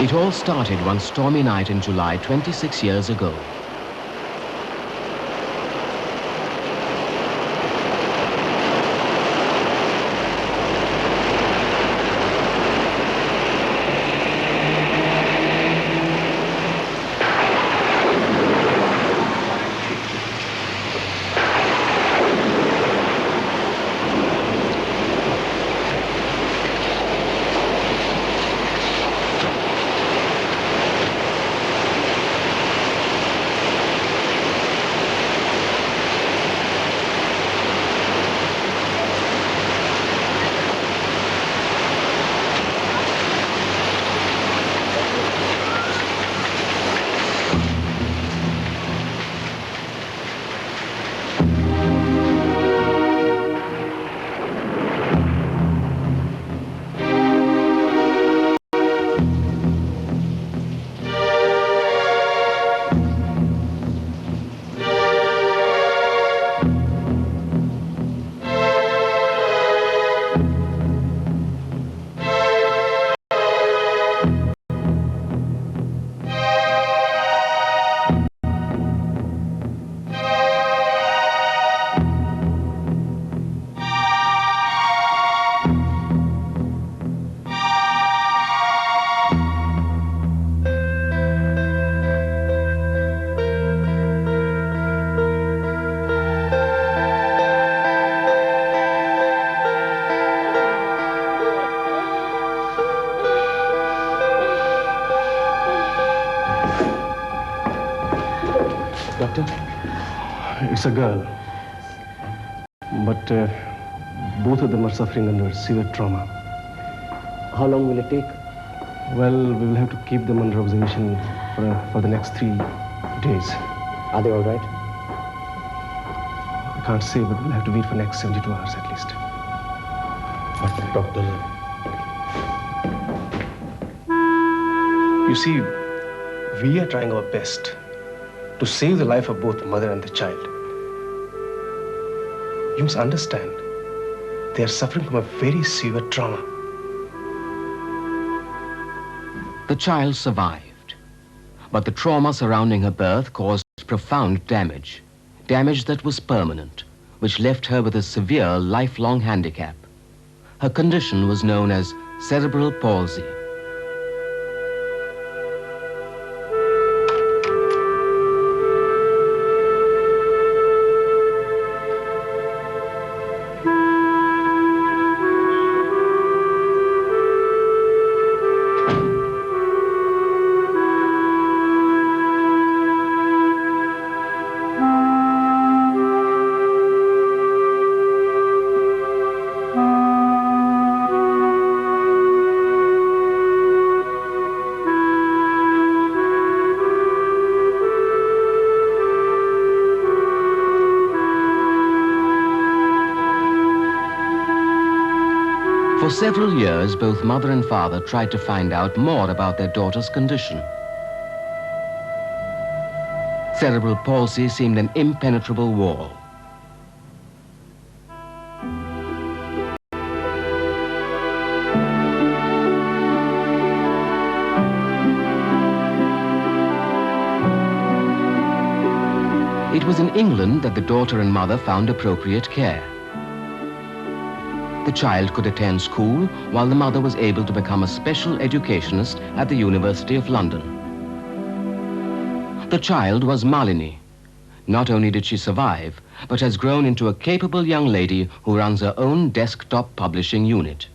It all started one stormy night in July 26 years ago. Doctor? It's a girl. But both of them are suffering under severe trauma. How long will it take? Well, we will have to keep them under observation for the next 3 days. Are they all right? I can't say, but we'll have to wait for next 72 hours at least. But doctor... You see, we are trying our best to save the life of both the mother and the child. You must understand, they are suffering from a very severe trauma. The child survived, but the trauma surrounding her birth caused profound damage. Damage that was permanent, which left her with a severe lifelong handicap. Her condition was known as cerebral palsy. For several years, both mother and father tried to find out more about their daughter's condition. Cerebral palsy seemed an impenetrable wall. It was in England that the daughter and mother found appropriate care. The child could attend school while the mother was able to become a special educationist at the University of London. The child was Malini. Not only did she survive, but has grown into a capable young lady who runs her own desktop publishing unit.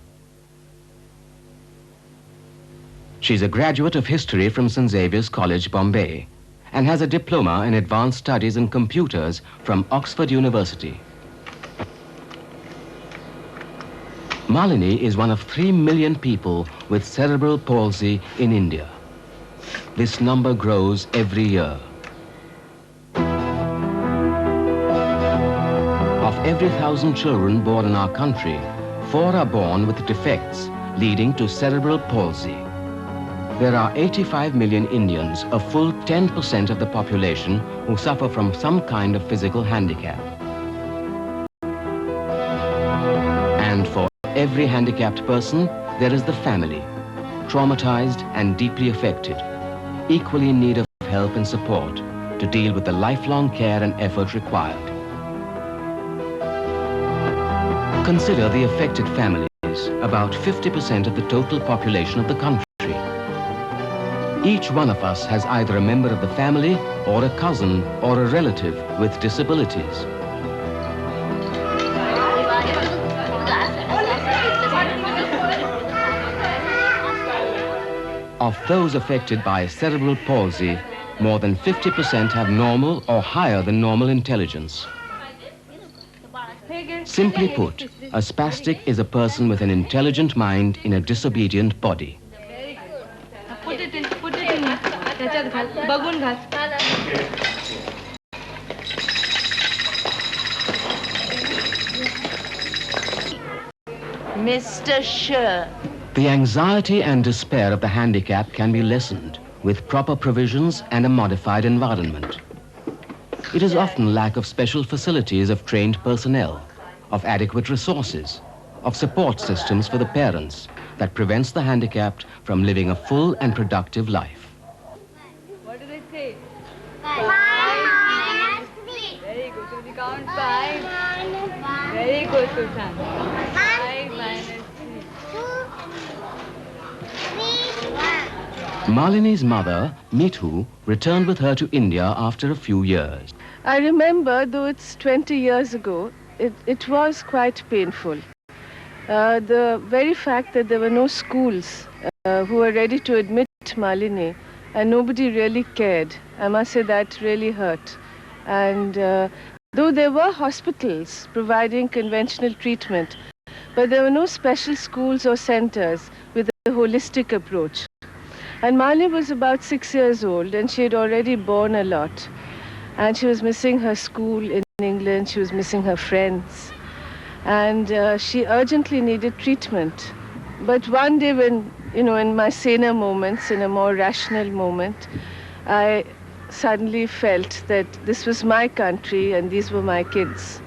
She's a graduate of history from St. Xavier's College, Bombay, and has a diploma in advanced studies in computers from Oxford University. Malini is one of 3 million people with cerebral palsy in India. This number grows every year. Of every 1,000 children born in our country, 4 are born with defects leading to cerebral palsy. There are 85 million Indians, a full 10% of the population, who suffer from some kind of physical handicap. And for every handicapped person, there is the family, traumatized and deeply affected, equally in need of help and support to deal with the lifelong care and effort required. Consider the affected families, about 50% of the total population of the country. Each one of us has either a member of the family or a cousin or a relative with disabilities. Of those affected by cerebral palsy, more than 50% have normal or higher than normal intelligence. Simply put, a spastic is a person with an intelligent mind in a disobedient body. Put it in. त्याच्यात घाल, बघून घाल. Mr. Sher. The anxiety and despair of the handicapped can be lessened with proper provisions and a modified environment. It is often lack of special facilities of trained personnel, of adequate resources, of support systems for the parents that prevents the handicapped from living a full and productive life. What do they say? 5 minus 3. Very good. So we count 5. Very good, Susan. 5 minus 3. 2, 3, 1. Malini's mother, Mithu, returned with her to India after a few years. I remember, though it's 20 years ago, it was quite painful. The very fact that there were no schools who were ready to admit Malini, and nobody really cared, I must say that really hurt. And though there were hospitals providing conventional treatment, but there were no special schools or centers with a holistic approach. And Malini was about 6 years old, and she had already borne a lot. And she was missing her school in England, she was missing her friends. And she urgently needed treatment. But one day when, in my saner moments, in a more rational moment, I suddenly felt that this was my country and these were my kids.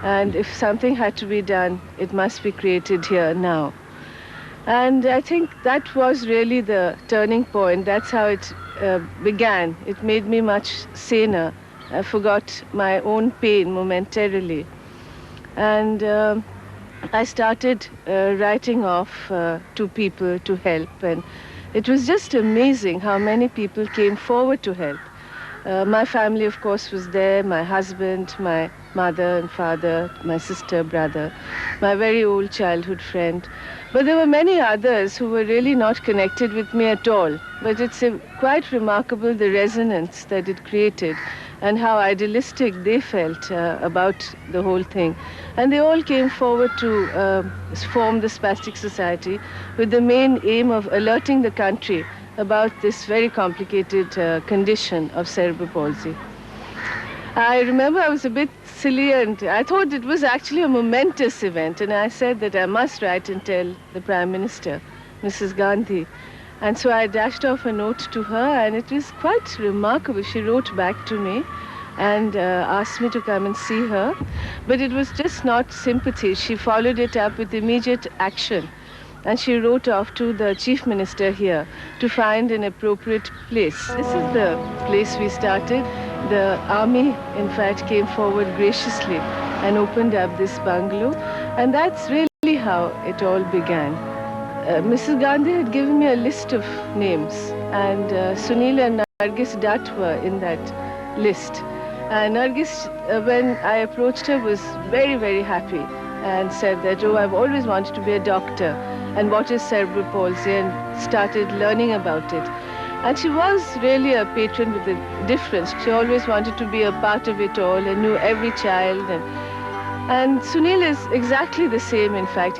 And if something had to be done, it must be created here now. And I think that was really the turning point. That's how it began. It made me much saner. I forgot my own pain momentarily. And I started writing off to people to help. And it was just amazing how many people came forward to help. My family, of course, was there, my husband, my mother and father, my sister, brother, my very old childhood friend. But there were many others who were really not connected with me at all. But it's quite remarkable the resonance that it created and how idealistic they felt about the whole thing. And they all came forward to form the Spastic Society with the main aim of alerting the country about this very complicated condition of cerebral palsy. I remember I was a bit silly and I thought it was actually a momentous event, and I said that I must write and tell the Prime Minister, Mrs. Gandhi. And so I dashed off a note to her, and it was quite remarkable. She wrote back to me and asked me to come and see her. But it was just not sympathy. She followed it up with immediate action. And she wrote off to the Chief Minister here to find an appropriate place. This is the place we started. The army, in fact, came forward graciously and opened up this bungalow. And that's really how it all began. Mrs. Gandhi had given me a list of names, and Sunil and Nargis Dutt were in that list. Nargis, when I approached her, was very, very happy and said that, oh, I've always wanted to be a doctor, and what is cerebral palsy, and started learning about it. And she was really a patron with a difference. She always wanted to be a part of it all and knew every child. And Sunil is exactly the same, in fact.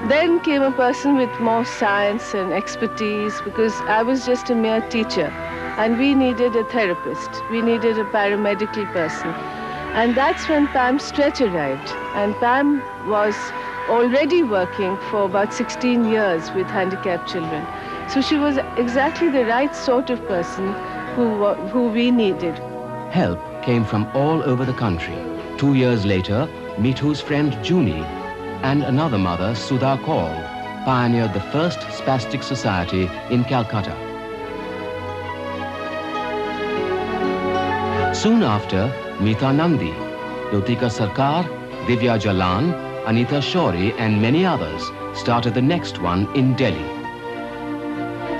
Then came a person with more science and expertise, because I was just a mere teacher, and we needed a therapist. We needed a paramedical person. And that's when Pam Stretch arrived. And Pam was already working for about 16 years with handicapped children. So she was exactly the right sort of person who we needed. Help came from all over the country. 2 years later, Mithu's friend Junie and another mother, Sudha Kaul, pioneered the first spastic society in Calcutta. Soon after, Meeta Nandi, Lutika Sarkar, Divya Jalan, Anita Shori and many others started the next one in Delhi.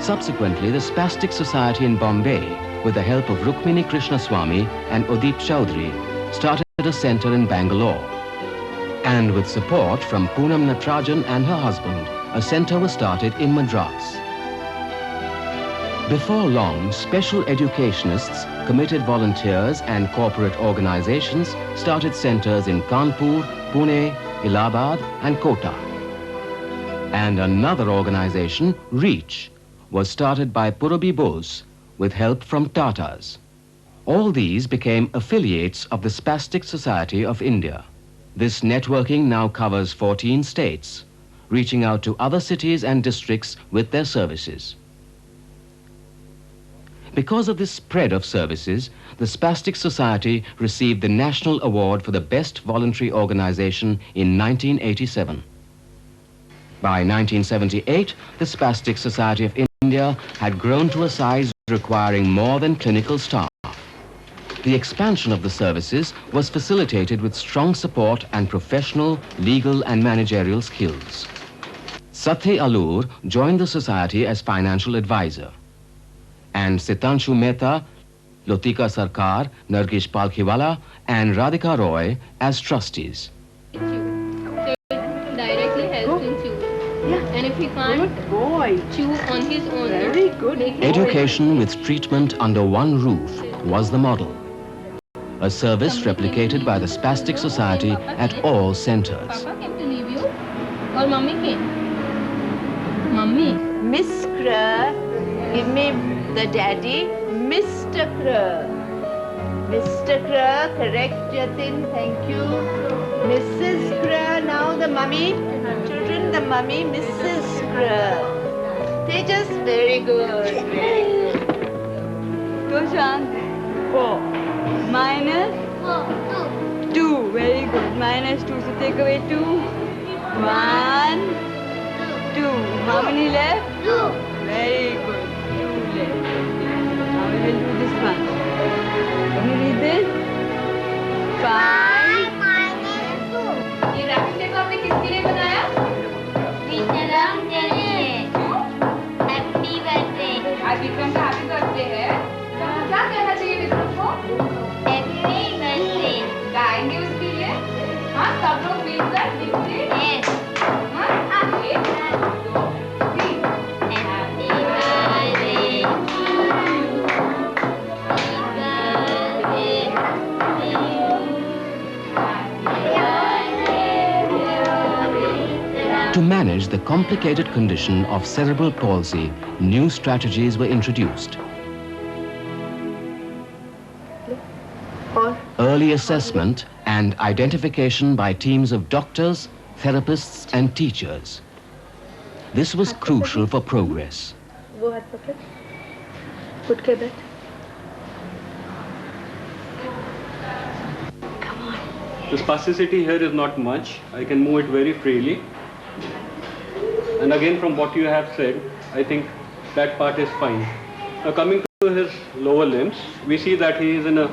Subsequently, the Spastic Society in Bombay, with the help of Rukmini Krishnaswamy and Udip Chaudhary, started a center in Bangalore. And with support from Poonam Natarajan and her husband, a center was started in Madras. Before long, special educationists, committed volunteers and corporate organizations started centers in Kanpur, Pune, Allahabad and Kota. And another organization, REACH, was started by Purabi Bose with help from Tatas. All these became affiliates of the Spastic Society of India. This networking now covers 14 states, reaching out to other cities and districts with their services. Because of this spread of services, the Spastic Society received the National Award for the Best Voluntary Organization in 1987. By 1978, the Spastic Society of India had grown to a size requiring more than clinical staff. The expansion of the services was facilitated with strong support and professional, legal and managerial skills. Sathi Alur joined the society as financial advisor, and Sitanshu Mehta, Lutika Sarkar, Nargish Palkhiwala and Radhika Roy as trustees. So it directly helps in chew. Yeah. And if he can't chew on his own, very good. Education with treatment under one roof was the model. A service replicated by the Spastic Society at all centers. Papa came to leave you? Or Mummy came? Mummy? Miss Krah, give me the daddy, Mr. Krah. Mr. Krah, correct Jatin, thank you. Mrs. Krah, now the mummy. Children, the mummy, Mrs. Krah. Tejas, very good. Go, Shant. 4. Minus 2. Very good. Minus 2. So take away 2. 1, 2. How many left? 2. Very good. 2 left. Now we will do this one. Can you read this? 5 minus 2. ये wrapping paper आपने किसके लिए बनाया? विक्रम के लिए। Happy birthday. आज विक्रम का happy birthday है। तो क्या कहना चाहिए विक्रम को? Happy birthday. गाएंगे उसके लिए? हाँ, सब लोग मिलकर लिखते? यस। हाँ, 1, 2, 3. Happy birthday to you. To manage the complicated condition of cerebral palsy, new strategies were introduced. Early assessment and identification by teams of doctors, therapists and teachers. This was crucial for progress. वो हाथ पकड़, उठ के बैठ. The spasticity here is not much. I can move it very freely. And again, from what you have said, I think that part is fine. Now coming to his lower limbs, we see that he is in a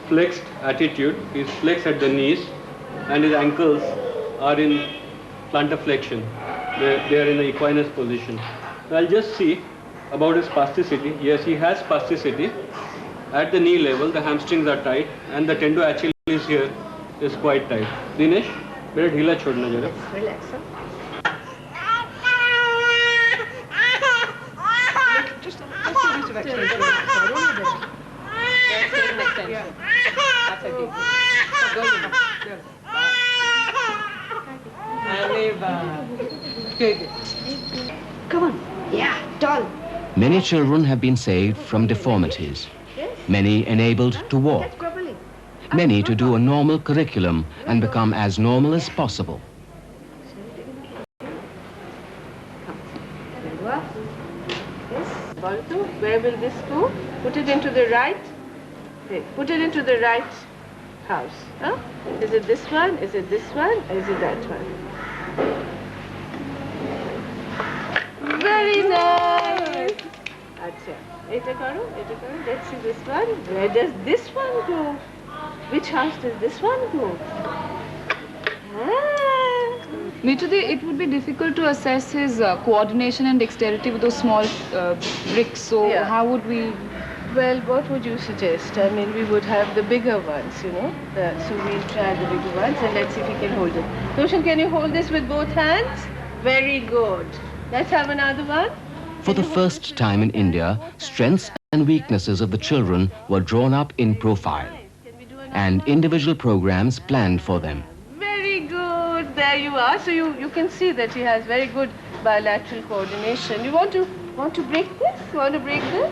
flexed attitude. He is flexed at the knees and his ankles are in plantar flexion. They are in the equinus position. Now I'll just see about his spasticity. Yes, he has spasticity. At the knee level, the hamstrings are tight and the tendo achilis here is quite tight. Dinesh, beta ढीला छोड़ना जरा. Relax. Huh? Just a bit of extension. That's okay. Go, good. Good. Come on. Yeah, tall. Many children have been saved from deformities. Many enabled to walk. Many to do a normal curriculum and become as normal as possible. Balto, where will this go? Put it into the right. Okay, put it into the right house. Huh? Is it this one? Is it this one? Or is it that one? Very nice. Acha. Eta karo. Let's see this one. Where does this one go? Which house does this one go? Mitude, it would be difficult to assess his coordination and dexterity with those small bricks. So Yeah. how would we? Well, what would you suggest? I mean, we would have the bigger ones, you know. So we'll try the bigger ones and let's see if we can hold it. Roshan, can you hold this with both hands? Very good. Let's have another one. For the first time in India, strengths and weaknesses of the children were drawn up in profile and individual programs planned for them. Very good. There you are. So you can see that he has very good bilateral coordination. You want to break this? You want to break this?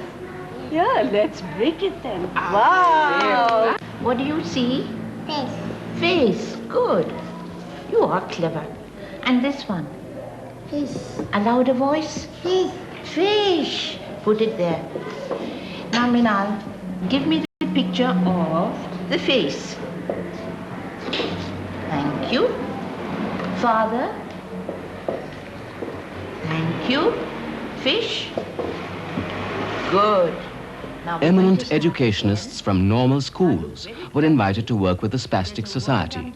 Yeah, let's break it then. Wow. What do you see? Face. Face. Good. You are clever. And this one? Fish. A louder voice? Fish. Fish. Put it there. Now, Minal, give me the picture of the face. Thank you. Father. Thank you. Fish. Good. Now, Eminent educationists from normal schools were invited to work with the Spastic Society.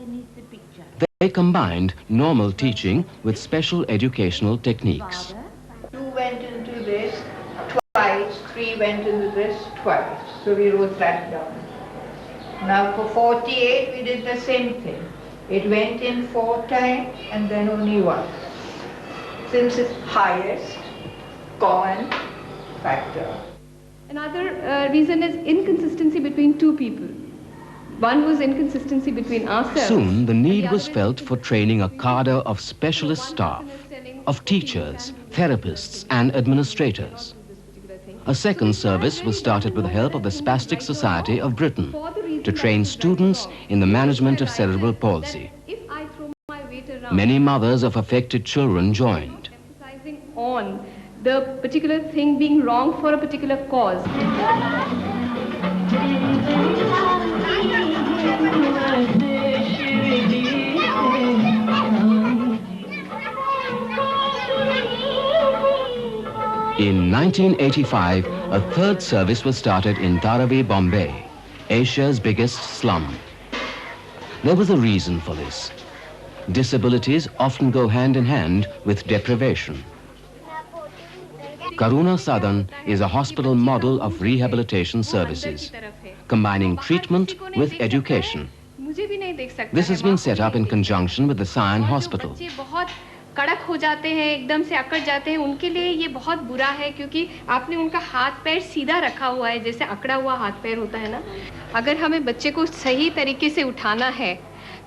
They combined normal teaching with special educational techniques. 2 went into this twice, 3 went into this twice. So we wrote that down. Now for 48 we did the same thing. It went in 4 times and then only once. Since it's highest common factor. Another reason is inconsistency between two people. One was inconsistency between ourselves. Soon, the need was felt for training a cadre of specialist staff, of teachers, therapists, and administrators. A second service was started with the help of the Spastic Society of Britain to train students in the management of cerebral palsy. Many mothers of affected children joined. Emphasizing on the particular thing being wrong for a particular cause. In 1985, a third service was started in Dharavi, Bombay, Asia's biggest slum. There was a reason for this. Disabilities often go hand in hand with deprivation. Karuna Sadan is a hospital model of rehabilitation services, combining treatment with education. This has been set up in conjunction with the Sion Hospital. कड़क हो जाते हैं, एकदम से अकड़ जाते हैं, उनके लिए ये बहुत बुरा है क्योंकि आपने उनका हाथ पैर सीधा रखा हुआ है, जैसे अकड़ा हुआ हाथ पैर होता है ना। अगर हमें बच्चे को सही तरीके से उठाना है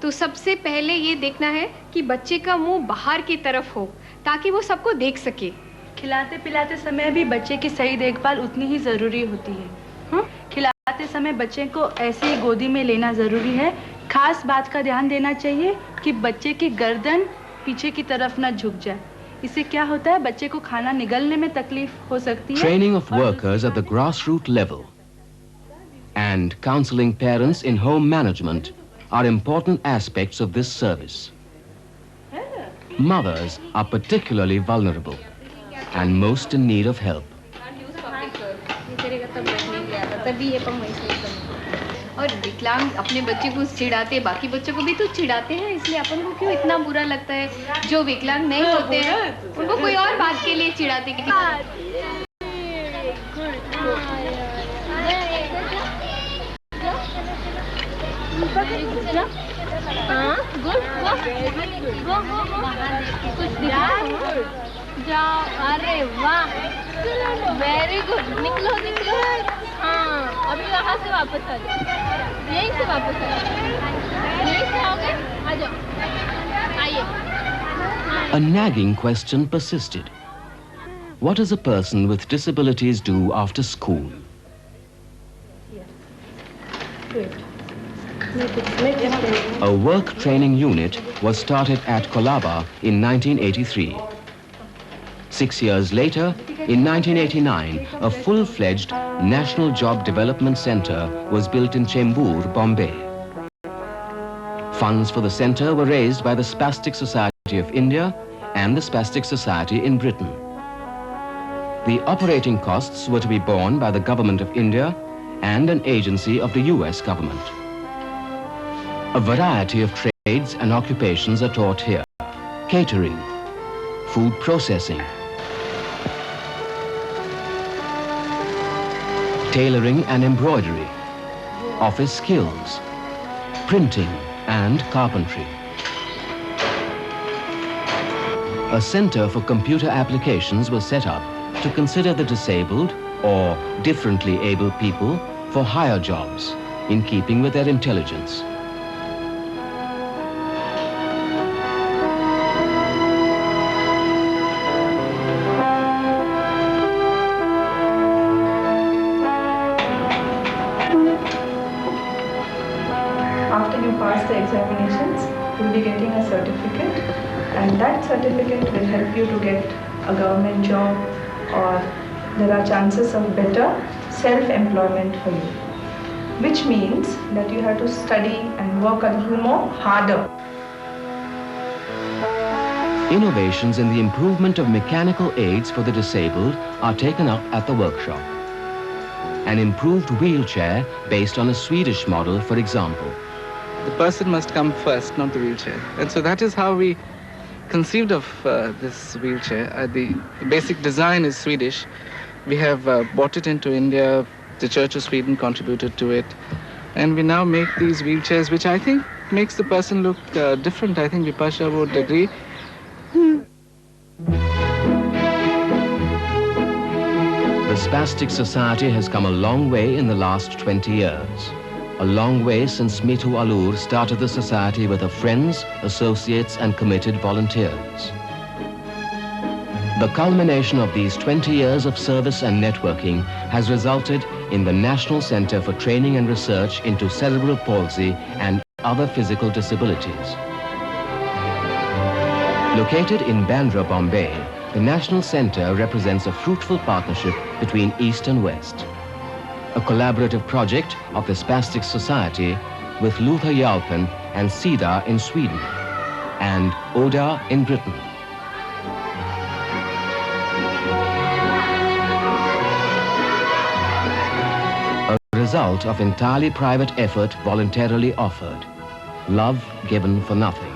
तो सबसे पहले ये देखना है कि बच्चे का मुंह बाहर की तरफ हो ताकि वो सबको देख सके। खिलाते पिलाते समय भी बच्चे की सही देखभाल उतनी ही ज़रूरी होती है। खिलाते समय बच्चे को ऐसे ही गोदी में लेना ज़रूरी है। खास बात का ध्यान देना चाहिए कि बच्चे की गर्दन पीछे की तरफ न झुक जाए। इससे क्या होता है, बच्चे को खाना निगलने में तकलीफ हो सकती है। Training of workers at the grassroots level and counseling parents in home management are important aspects of this service. Mothers are particularly vulnerable and most in need of help. और विकलांग अपने बच्चे को चिढ़ाते, बाकी बच्चों को भी तो चिढ़ाते हैं, इसलिए अपन को क्यों इतना बुरा लगता है। जो विकलांग नहीं होते हैं उनको कोई और बात के लिए चिढ़ाते हैं। जाओ, अरे वाह, वेरी गुड, निकलो निकलो। हाँ, अभी वहाँ से वापस आ जाओ, यहीं से वापस आ जाओ, यहीं से आओगे, आ जाओ, आइए। A nagging question persisted. What does a person with disabilities do after school? A work training unit was started at Colaba in 1983. 6 years later, in 1989, a full-fledged National Job Development Center was built in Chembur, Bombay. Funds for the center were raised by the Spastic Society of India and the Spastic Society in Britain. The operating costs were to be borne by the government of India and an agency of the US government. A variety of trades and occupations are taught here. Catering, food processing, tailoring and embroidery, office skills, printing and carpentry. A center for computer applications was set up to consider the disabled or differently able people for higher jobs in keeping with their intelligence. After you pass the examinations, you'll be getting a certificate, and that certificate will help you to get a government job, or there are chances of better self-employment for you, which means that you have to study and work a little more harder. Innovations in the improvement of mechanical aids for the disabled are taken up at the workshop. An improved wheelchair based on a Swedish model, for example. The person must come first, not the wheelchair. And so that is how we conceived of this wheelchair. The basic design is Swedish. We have brought it into India. The Church of Sweden contributed to it. And we now make these wheelchairs, which I think makes the person look different. I think Vipasha would agree. The Spastic Society has come a long way in the last 20 years. A long way since Mitu Alur started the society with her friends, associates and committed volunteers. The culmination of these 20 years of service and networking has resulted in the National Center for Training and Research into Cerebral Palsy and Other Physical Disabilities. Located in Bandra, Bombay, the National Center represents a fruitful partnership between East and West. A collaborative project of the Spastic Society with Luther Jalpen and SIDA in Sweden and ODA in Britain. A result of entirely private effort voluntarily offered. Love given for nothing.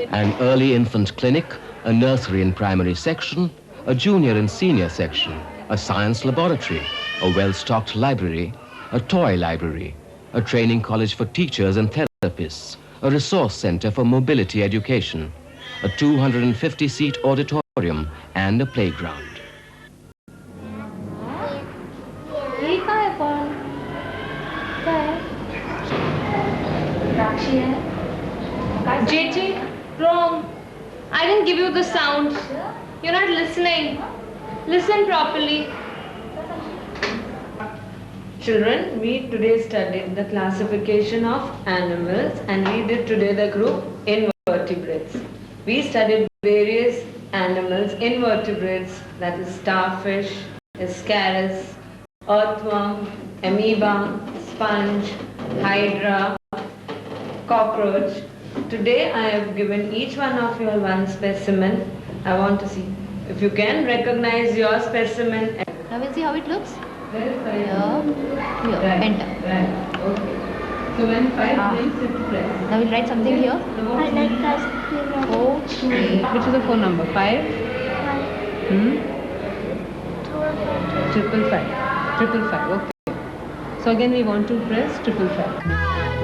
An early infant clinic, a nursery and primary section, a junior and senior section, a science laboratory, a well-stocked library, a toy library, a training college for teachers and therapists, a resource center for mobility education, a 250-seat auditorium, and a playground. JJ, wrong. I didn't give you the sound. You're not listening. Listen properly. Children, we today studied the classification of animals, and we did today the group invertebrates. We studied various animals, invertebrates, that is starfish, ascaris, earthworm, amoeba, sponge, hydra, cockroach. Today I have given each one of you one specimen. I want to see if you can recognize your specimen. Now we'll see how it looks. Verify. Here, enter. Right. Okay. So when 5 rings, you press. Now we'll write something here. I like that. Okay. Which is the phone number? 5? Hmm? 555. 555. Okay. So again we want to press 555.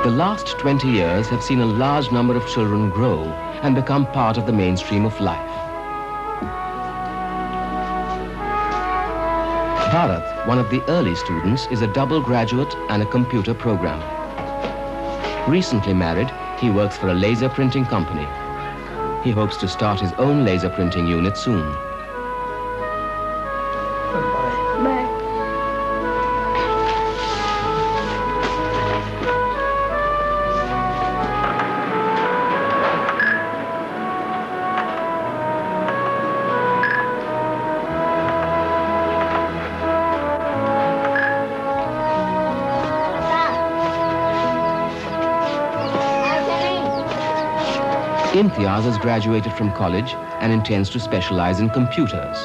The last 20 years have seen a large number of children grow and become part of the mainstream of life. Bharat, one of the early students, is a double graduate and a computer programmer. Recently married, he works for a laser printing company. He hopes to start his own laser printing unit soon. Imtiaz has graduated from college and intends to specialize in computers.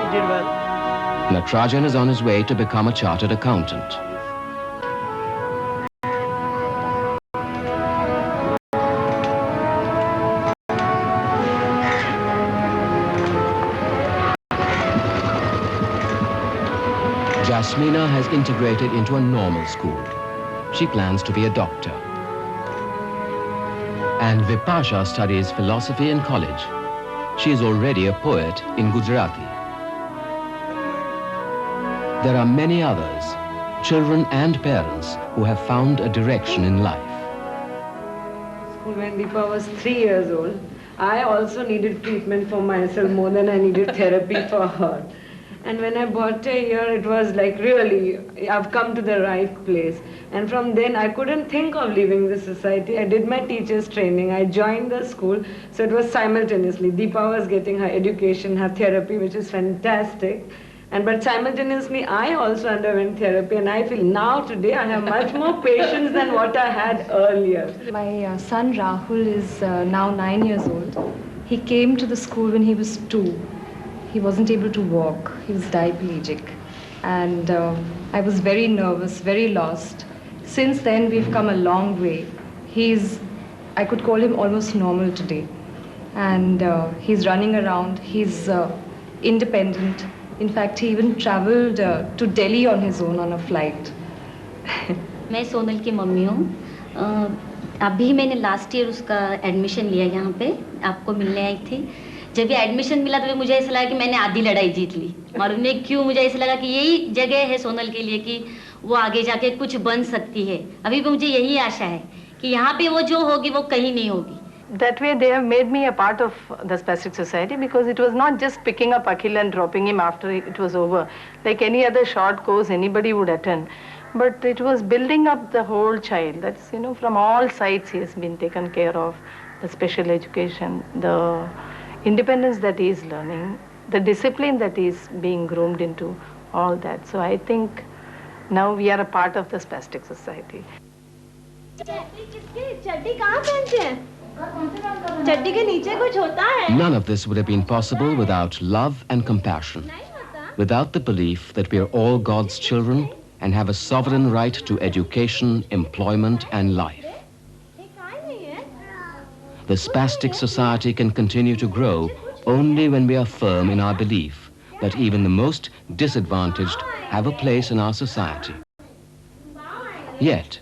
He did well. Natrajan is on his way to become a chartered accountant. Jasmina has integrated into a normal school. She plans to be a doctor. And Vipasha studies philosophy in college. She is already a poet in Gujarati. There are many others, children and parents, who have found a direction in life. When Deepa was 3 years old, I also needed treatment for myself more than I needed therapy for her. And when I brought her here, it was like, really, I've come to the right place. And from then, I couldn't think of leaving the society. I did my teacher's training. I joined the school. So it was simultaneously. Deepa was getting her education, her therapy, which is fantastic. But simultaneously, I also underwent therapy. And I feel now, today, I have much more patience than what I had earlier. My son Rahul is now 9 years old. He came to the school when he was 2. He wasn't able to walk. He was diplegic. And I was very nervous, very lost. Since then, we've come a long way. I could call him almost normal today. And he's running around. He's independent. In fact, he even traveled to Delhi on his own on a flight. मैं सोनल की mummy हूँ। अभी मैंने last year उसका admission लिया यहाँ पे, आपको मिलने आई थी। जब ये एडमिशन मिला तो मुझे ऐसा लगा कि मैंने आधी लड़ाई जीत ली। और उन्हें क्यों मुझे ऐसा लगा कि यही जगह है सोनल के लिए कि वो आगे जाके कुछ बन सकती है। अभी भी मुझे यही आशा है कि यहाँ पे वो जो होगी वो कहीं नहीं होगी। That way they have made me a part of the Spastic Society because it was not just picking up Akhil and dropping him after it was over. Like any other short course anybody would attend. But it was building up the whole child. That's, from all sides he has been taken care of. The special education, the independence that he is learning, the discipline that he is being groomed into, all that. So I think now we are a part of the Spastic Society. None of this would have been possible without love and compassion, without the belief that we are all God's children and have a sovereign right to education, employment, and life. The Spastic Society can continue to grow only when we are firm in our belief that even the most disadvantaged have a place in our society. Yet,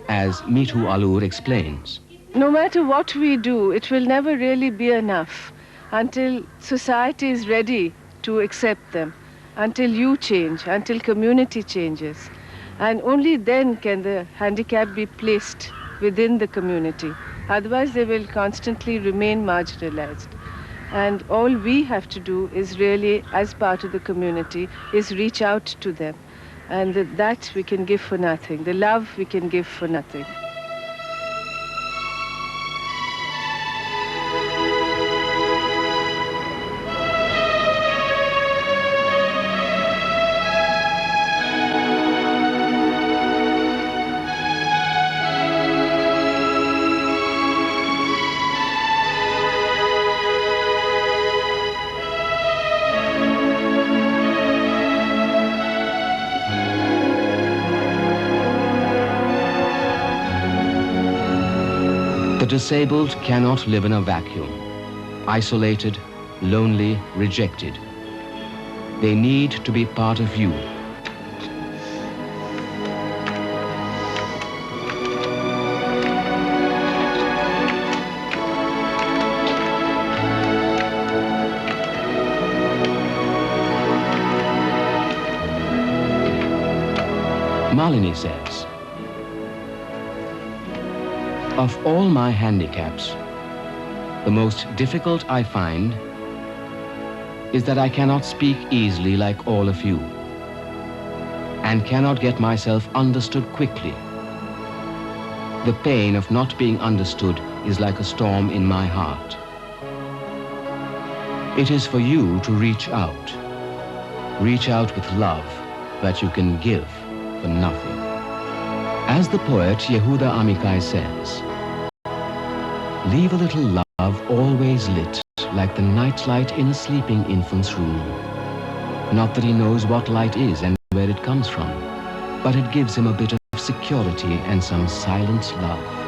as Mithu Alur explains, no matter what we do, it will never really be enough until society is ready to accept them, until you change, until community changes. And only then can the handicap be placed within the community. Otherwise, they will constantly remain marginalized. And all we have to do is really, as part of the community, is reach out to them. And that we can give for nothing. The love we can give for nothing. the disabled cannot live in a vacuum, isolated, lonely, rejected. They need to be part of you. Malini says, "Of all my handicaps, the most difficult I find is that I cannot speak easily like all of you and cannot get myself understood quickly. The pain of not being understood is like a storm in my heart. It is for you to reach out. Reach out with love that you can give for nothing." As the poet Yehuda Amichai says, "Leave a little love always lit like the nightlight in a sleeping infant's room. Not that he knows what light is and where it comes from, but it gives him a bit of security and some silent love."